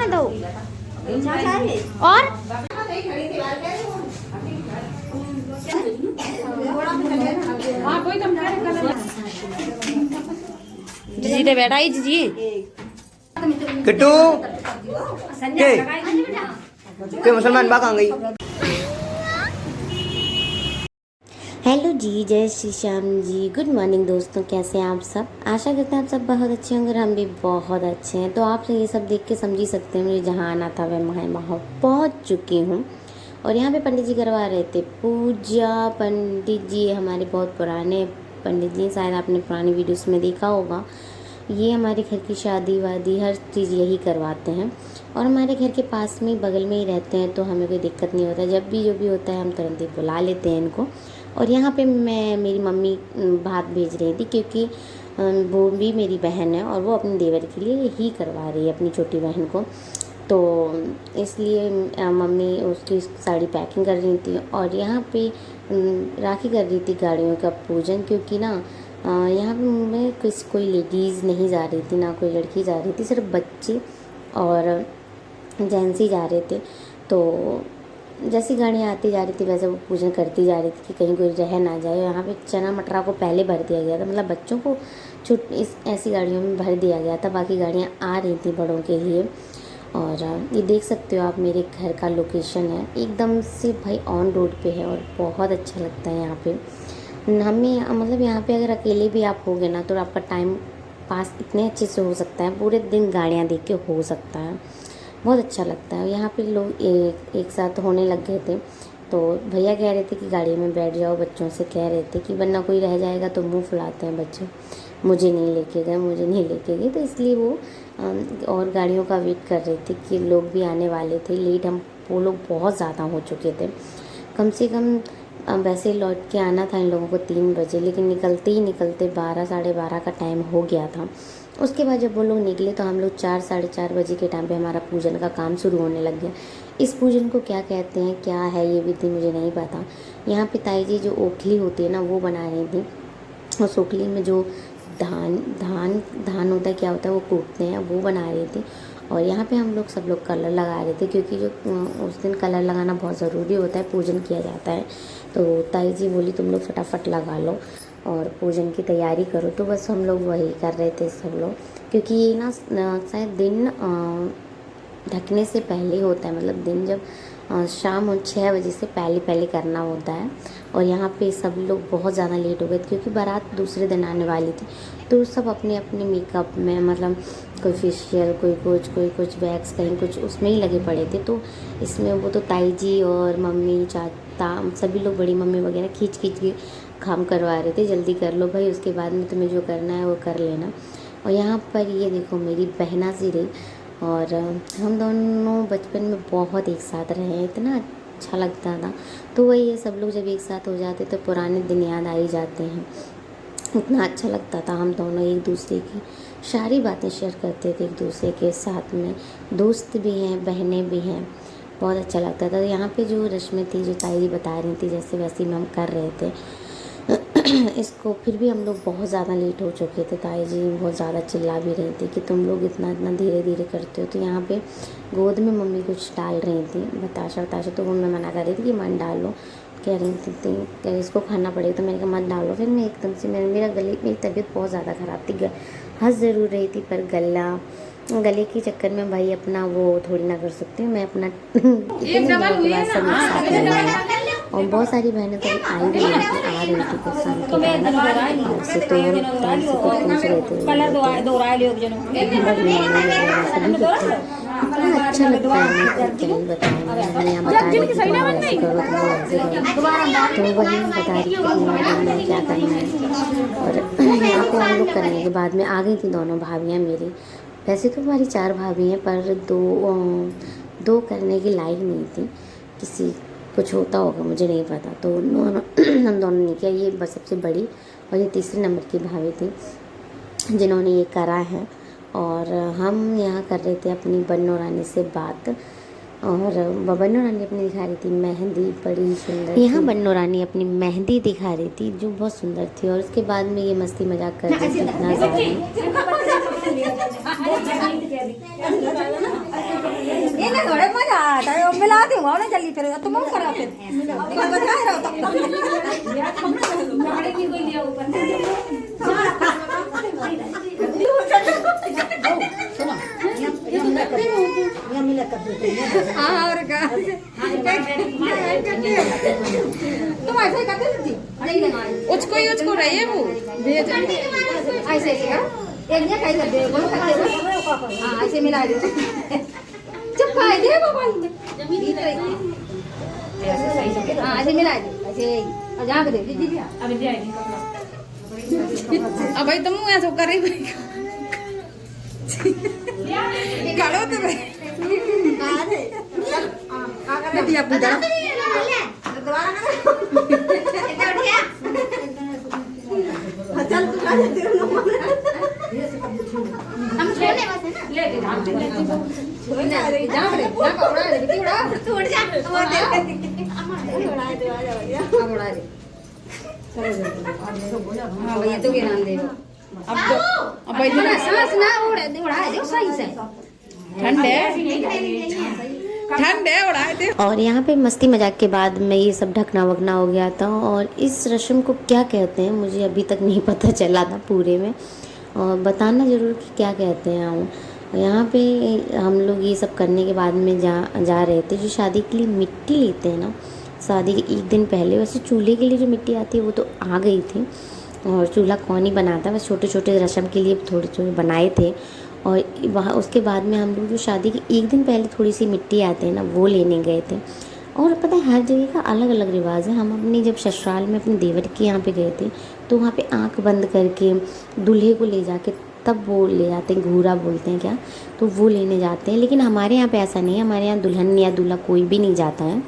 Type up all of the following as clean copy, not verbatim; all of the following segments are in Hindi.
ना दो और जी ने बैठा ही जी किट्टू के मुसलमान बाग आ गई। हेलो जी, जय श्री श्याम जी। गुड मॉर्निंग दोस्तों, कैसे हैं आप सब। आशा करते हैं आप सब बहुत अच्छे होंगे और हम भी बहुत अच्छे हैं। तो आप ये सब देख के समझ ही सकते हैं मुझे जहाँ आना था वह वहाँ पहुँच चुकी हूँ। और यहाँ पे पंडित जी करवा रहे थे पूजा। पंडित जी हमारे बहुत पुराने पंडित जी, शायद आपने पुरानी वीडियोस में देखा होगा। ये हमारे घर की शादी वादी हर चीज़ यही करवाते हैं और हमारे घर के पास में बगल में ही रहते हैं, तो हमें कोई दिक्कत नहीं होता। जब भी जो भी होता है हम तुरंत ही बुला लेते हैं इनको। और यहाँ पे मेरी मम्मी भात भेज रही थी क्योंकि वो भी मेरी बहन है और वो अपने देवर के लिए ही करवा रही है, अपनी छोटी बहन को। तो इसलिए मम्मी उसकी साड़ी पैकिंग कर रही थी और यहाँ पे राखी कर रही थी गाड़ियों का पूजन, क्योंकि ना यहाँ पे में कोई लेडीज़ नहीं जा रही थी, ना कोई लड़की जा रही थी, सिर्फ बच्चे और जेंट्स ही जा रहे थे। तो जैसी गाड़ियाँ आती जा रही थी वैसे वो पूजन करती जा रही थी कि कहीं कोई रह ना जाए। यहाँ पे चना मटरा को पहले भर दिया गया था, मतलब बच्चों को इस ऐसी गाड़ियों में भर दिया गया था, बाकी गाड़ियाँ आ रही थी बड़ों के लिए। और ये देख सकते हो आप, मेरे घर का लोकेशन है एकदम से भाई ऑन रोड पे है और बहुत अच्छा लगता है यहाँ पे हमें। मतलब यहाँ पे अगर अकेले भी आप होगे ना तो आपका टाइम पास इतने अच्छे से हो सकता है, पूरे दिन गाड़ियाँ देख के हो सकता है, बहुत अच्छा लगता है। यहाँ पे लोग एक साथ होने लग गए थे, तो भैया कह रहे थे कि गाड़ी में बैठ जाओ, बच्चों से कह रहे थे कि वरना कोई रह जाएगा तो मुंह फुलाते हैं बच्चे, मुझे नहीं लेके गए। तो इसलिए वो और गाड़ियों का वेट कर रहे थे कि लोग भी आने वाले थे। लेट वो लोग बहुत ज़्यादा हो चुके थे, कम से कम वैसे लौट के आना था इन लोगों को 3 बजे, लेकिन निकलते ही निकलते 12 साढ़े 12 का टाइम हो गया था। उसके बाद जब वो लोग निकले तो हम लोग 4 साढ़े 4 बजे के टाइम पे हमारा पूजन का काम शुरू होने लग गया। इस पूजन को क्या कहते हैं, क्या है ये विधि मुझे नहीं पता। यहाँ पे ताई जी जो ओखली होती है ना वो बना रही थी। उस ओखली में जो धान होता है, क्या होता है वो कूटते हैं, वो बना रही थी। और यहाँ पे हम लोग सब लोग कलर लगा रहे थे क्योंकि जो उस दिन कलर लगाना बहुत ज़रूरी होता है, पूजन किया जाता है। तो ताई जी बोली तुम लोग फटाफट लगा लो और पूजन की तैयारी करो। तो बस हम लोग वही कर रहे थे सब लोग, क्योंकि ये ना शायद दिन ढकने से पहले होता है, मतलब दिन जब शाम 6 बजे से पहले करना होता है। और यहाँ पे सब लोग बहुत ज़्यादा लेट हो गए थे क्योंकि बारात दूसरे दिन आने वाली थी। तो सब अपने अपने मेकअप में, मतलब कोई फेशियल, कोई कुछ वैक्स, कहीं कुछ उसमें ही लगे पड़े थे। तो इसमें वो तो ताई जी और मम्मी चाचा सभी लोग, बड़ी मम्मी वगैरह खींच के काम करवा रहे थे, जल्दी कर लो भाई, उसके बाद में तुम्हें जो करना है वो कर लेना। और यहाँ पर ये देखो मेरी बहना सी रही, और हम दोनों बचपन में बहुत एक साथ रहे हैं, इतना अच्छा लगता था। तो वही है, सब लोग जब एक साथ हो जाते तो पुराने दिन याद आ ही जाते हैं। इतना अच्छा लगता था, हम दोनों एक दूसरे की सारी बातें शेयर करते थे एक दूसरे के साथ में, दोस्त भी हैं बहनें भी हैं, बहुत अच्छा लगता था। यहाँ पे जो रस्में थी जो ताई जी बता रही थी जैसे वैसे हम कर रहे थे इसको। फिर भी हम लोग बहुत ज़्यादा लेट हो चुके थे, ताई जी बहुत ज़्यादा चिल्ला भी रही थी कि तुम लोग इतना धीरे धीरे करते हो। तो यहाँ पे गोद में मम्मी कुछ डाल रही थी बताशा, तो वो मैं मना कर रही थी कि मत डालो, कह रही थी इसको खाना पड़ेगा, तो मैंने कहा मत डालो। फिर मैं एकदम से मेरी तबीयत बहुत ज़्यादा ख़राब थी, हंस ज़रूर रही थी पर गले के चक्कर में भाई अपना वो थोड़ी ना कर सकती हूँ मैं अपना सब और बहुत सारी बहनें तो आ रही थी कुछ शाम के टाइम से, तो हम से कुछ पूछ रहे थे, इतना अच्छा लगता है क्या ही बताऊँ। मैं यहाँ बता रही थी तुम ऐसे करो, तुम ऐसे करो, तो वही मैं बता रही थी क्या करना है। और यहाँ पे हम लोग करने के बाद में आ गई थी दोनों भाभियाँ मेरी। वैसे तो हमारी 4 भाभी हैं पर दो करने की लायक नहीं थी, किसी कुछ होता होगा मुझे नहीं पता, तो हम दोनों ने किया। ये बस सबसे बड़ी और ये तीसरे नंबर की भाभी थी जिन्होंने ये करा है। और हम यहाँ कर रहे थे अपनी बन्नो रानी से बात, और बन्नो रानी अपनी दिखा रही थी मेहंदी, बड़ी सुंदर। यहाँ बन्नो रानी अपनी मेहंदी दिखा रही थी जो बहुत सुंदर थी, और उसके बाद में ये मस्ती मजाक कर रही थी इतना ज़्यादा। थोड़े मजा आता है मिलाती हूँ ना जल्दी फिर तुम करा फिर बता रहा और क्या तुम ऐसे ही करते थी उसको ही उसको रही है वो भेज ऐसे ऐसे करो एक ने कहीं कर दे वो हां ऐसे मिला दो चुप खाए दे बाबा हां ऐसे मिला दे ऐसे और जहां दे दीदी अभी दे आएगी अब भाई तुम ऐसा कर रही भाई करो तो भाई बेटी आप पूजा दोबारा कर उठिया चल तू खा लेते हो हम छोड़ने बस है ना ले ले छोड़ने आ रही जा रे ना उड़ा दे बेटी उड़ा तू उड़ जा वो दे उड़ा दे आ जा भैया अब उड़ा दे हां भैया तो ये नाम दे अब भाई ना सांस ना उड़ा दे सही से ठंड है उड़ाए थे। और यहाँ पे मस्ती मजाक के बाद में ये सब ढकना वकना हो गया था। और इस रस्म को क्या कहते हैं मुझे अभी तक नहीं पता चला था पूरे में, और बताना ज़रूर कि क्या कहते हैं हम। यहाँ पे हम लोग ये सब करने के बाद में जा रहे थे। जो शादी के लिए मिट्टी लेते हैं ना, शादी के एक दिन पहले, वैसे चूल्हे के लिए जो मिट्टी आती है वो तो आ गई थी, और चूल्हा कौन ही बनाता, बस छोटे छोटे रस्म के लिए थोड़े थोड़े बनाए थे। और वहाँ उसके बाद में हम लोग जो शादी के एक दिन पहले थोड़ी सी मिट्टी आते हैं ना, वो लेने गए थे। और पता है हर जगह का अलग अलग रिवाज है। हम अपने जब ससुराल में अपने देवर के यहाँ पे गए थे तो वहाँ पे आंख बंद करके दूल्हे को ले जाके तब वो ले जाते हैं, घूरा बोलते हैं क्या, तो वो लेने जाते हैं। लेकिन हमारे यहाँ पे ऐसा नहीं है। हमारे यहाँ दुल्हन या दूल्हा कोई भी नहीं जाता है,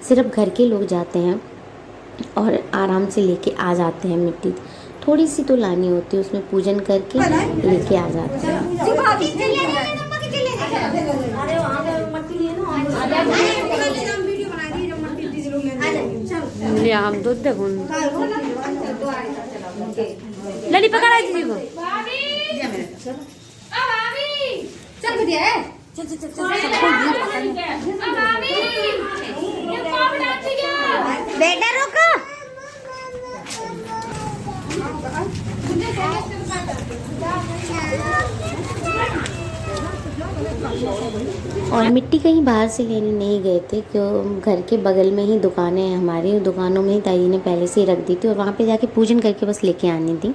सिर्फ घर के लोग जाते हैं और आराम से लेके आ जाते हैं। मिट्टी थोड़ी सी तो लानी होती है, उसमें पूजन करके लेके आ जाते हैं। हम दूध देखो लड़ी पकड़ा दीजिए को चल बढ़िया है चल चल चल बेटा रुको और मिट्टी कहीं बाहर से लेने नहीं गए थे, क्यों घर के बगल में ही दुकानें हैं हमारी, दुकानों में ही ताई ने पहले से ही रख दी थी और वहाँ पे जाके पूजन करके बस लेके आनी थी।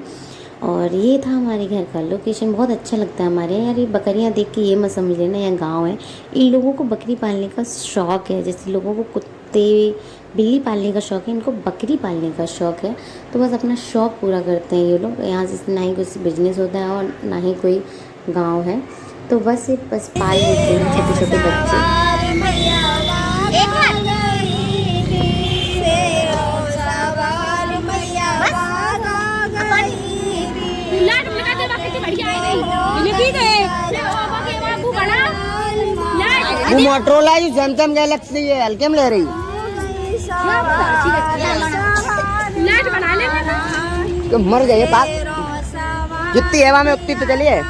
और ये था हमारे घर का लोकेशन। बहुत अच्छा लगता है हमारे यार। ये बकरियाँ देख के ये मत समझ लेना यहाँ गाँव है। इन लोगों को बकरी पालने का शौक़ है, जैसे लोगों को कुत्ते बिल्ली पालने का शौक़ है, इनको बकरी पालने का शौक़ है। तो बस अपना शौक़ पूरा करते हैं ये लोग। यहाँ से ना ही कुछ बिजनेस होता है और ना ही कोई गांव है, तो बस पाल लेते हैं छोटे छोटे बच्चे। वो मोटरोला जो सैमसंग गैलेक्सी है हल्के में ले रही तो मर गए पास जितनी हवा में उतनी तो चलिए।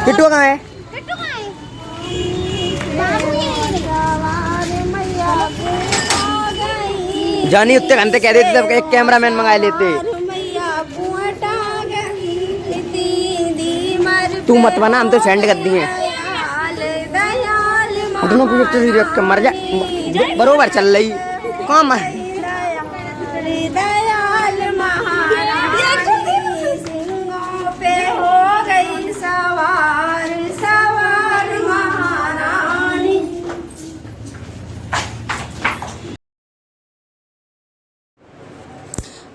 किट्टू कहाँ है? जानी उतने घंटे कह देते तब एक कैमरामैन मंगा लेते। तू मत बना, हम तो सेंड कर दिए। मर जा बरोबर चल रही काम है।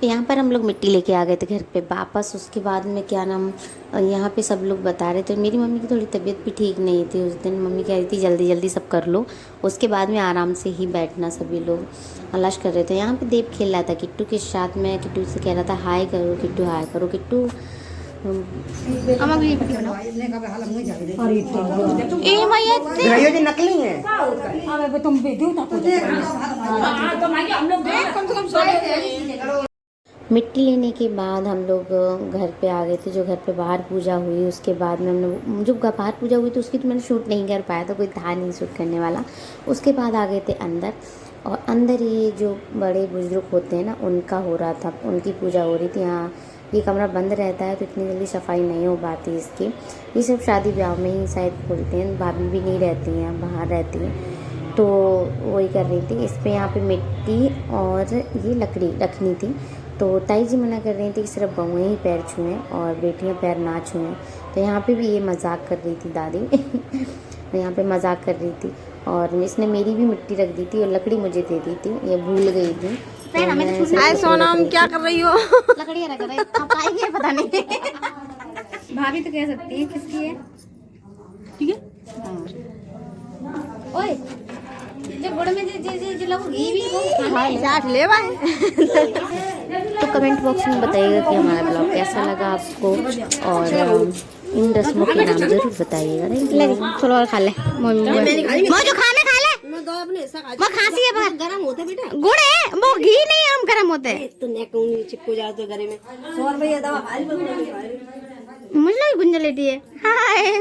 यहाँ पर हम लोग मिट्टी लेके आ गए थे घर पे वापस। उसके बाद में क्या नाम, यहाँ पे सब लोग बता रहे थे। मेरी मम्मी की थोड़ी तबीयत भी ठीक नहीं थी उस दिन। मम्मी कह रही थी जल्दी जल्दी सब कर लो, उसके बाद में आराम से ही बैठना। सभी लोग हलाश कर रहे थे। यहाँ पे देव खेल रहा था किट्टू के साथ में। किट्टू से कह रहा था हाय करो किट्टू, हाय करो किट्टू। अम्मा भी पट्टी बनाओ ए मैया भैया जी नकली है। मिट्टी लेने के बाद हम लोग घर पे आ गए थे। जो घर पे बाहर पूजा हुई उसके बाद में हमने जो बाहर पूजा हुई तो उसकी तो मैंने शूट नहीं कर पाया था, कोई था नहीं शूट करने वाला। उसके बाद आ गए थे अंदर, और अंदर ये जो बड़े बुजुर्ग होते हैं ना उनका हो रहा था, उनकी पूजा हो रही थी। यहाँ ये कमरा बंद रहता है तो इतनी जल्दी सफाई नहीं हो पाती इसकी। ये सब शादी ब्याह में ही शायद खोलते हैं, भाभी भी नहीं रहती हैं, बाहर रहती हैं, तो वही कर रही थी। इस पर यहाँ पे मिट्टी और ये लकड़ी रखनी थी, तो ताई जी मना कर रही थी कि सिर्फ बहुएँ ही पैर छुएँ और बेटियाँ पैर ना छुएँ। तो यहाँ पे भी ये मजाक कर रही थी दादी तो यहाँ पे मजाक कर रही थी, और इसने मेरी भी मिट्टी रख दी थी और लकड़ी मुझे दे दी थी, ये भूल गई थी। हाय सोनम क्या कर रही हो? लकड़ियाँ रख रहे आप पाएंगे पता नहीं भाभी तो कह सकती है किसकी है, ठीक है। ओए जो गुड़ में जो लोग घी भी चाट ले भाई। तो कमेंट बॉक्स में बताइएगा कि हमारा ब्लॉग कैसा लगा आपको, और इन रस्मों के नाम जरूर बताइएगा। ले थोड़ा और खा ले जो खाना खा ले वो खांसी है बाहर गरम होते बेटा, गुड़ है वो घी नहीं है, हम गरम होते हैं। तो नेक उंगली चिपको जाए तो गले में। और भैया दवा खा ली, मुझे गुंजा लेती है हाय